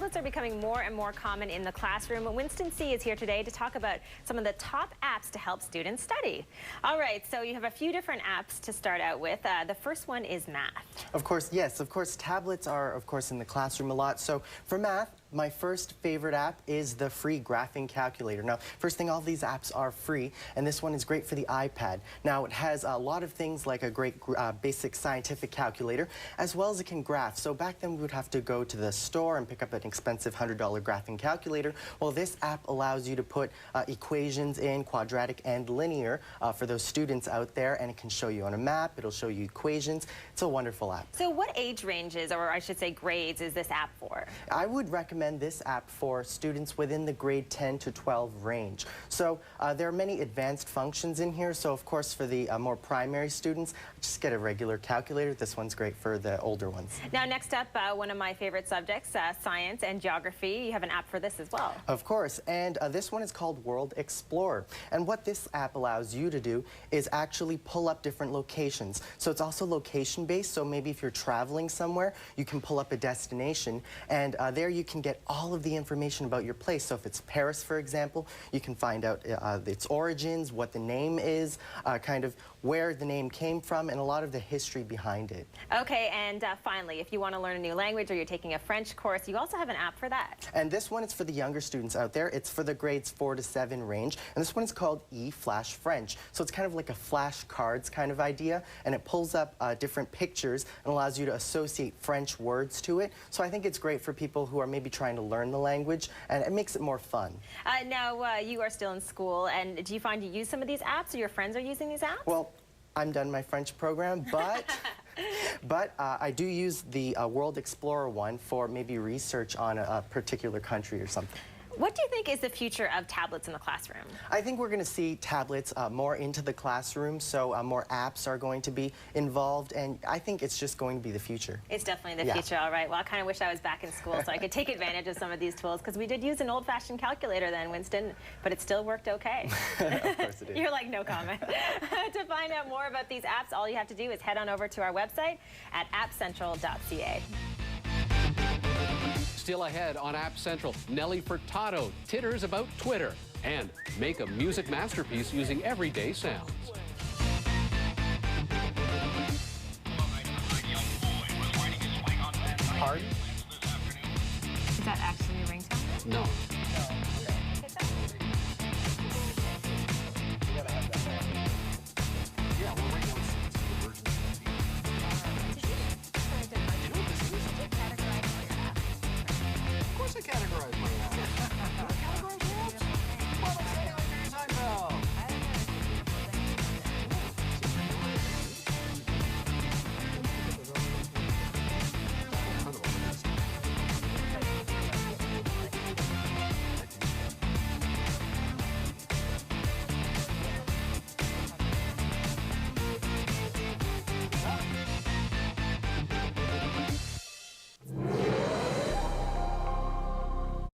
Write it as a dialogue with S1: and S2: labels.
S1: tablets are becoming more and more common in the classroom. Winston Sih is here today to talk about some of the top apps to help students study. All right, so you have a few different apps to start out with. The first one is math.
S2: Of course, yes. Of course, tablets are, of course, in the classroom a lot. So for math, my first favorite app is the free graphing calculator. Now, first thing, all these apps are free, and this one is great for the iPad. Now, it has a lot of things like a great basic scientific calculator, as well as it can graph. So back then, we would have to go to the store and pick up an expensive $100 graphing calculator. Well, this app allows you to put equations in quadratic and linear for those students out there, and it can show you on a map. It'll show you equations. It's a wonderful app.
S1: So what age ranges, or I should say grades, is this app for?
S2: I would recommend this app for students within the grade 10 to 12 range. So there are many advanced functions in here. So of course for the more primary students, just get a regular calculator. This one's great for the older ones.
S1: Now next up, one of my favorite subjects, science and geography. You have an app for this as well.
S2: Of course, and this one is called World Explorer. And what this app allows you to do is actually pull up different locations. So it's also location based. So maybe if you're traveling somewhere, you can pull up a destination, and there you can get all of the information about your place. So if it's Paris, for example, you can find out its origins, what the name is, kind of where the name came from, and a lot of the history behind it.
S1: Okay, and finally, if you want to learn a new language or you're taking a French course, you also have an app for that.
S2: And this one is for the younger students out there. It's for the grades 4 to 7 range, and this one is called eFlash French. So it's kind of like a flashcards kind of idea, and it pulls up different pictures and allows you to associate French words to it. So I think it's great for people who are maybe trying to learn the language, and it makes it more fun.
S1: Now, you are still in school, and do you find you use some of these apps, or your friends are using these apps?
S2: Well, I'm done my French program, but I do use the World Explorer one for maybe research on a particular country or something.
S1: What do you think is the future of tablets in the classroom?
S2: I think we're going to see tablets more into the classroom, so more apps are going to be involved, and I think it's just going to be the future.
S1: It's definitely the future, all right. Well, I kind of wish I was back in school so I could take advantage of some of these tools, because we did use an old-fashioned calculator then, Winston, but it still worked okay.
S2: Of course it did.
S1: You're like, no comment. To find out more about these apps, all you have to do is head on over to our website at appcentral.ca.
S3: Still ahead on App Central, Nelly Furtado titters about Twitter and make a music masterpiece using everyday sounds.
S2: Pardon?
S1: Is that actually a ringtone?
S3: No.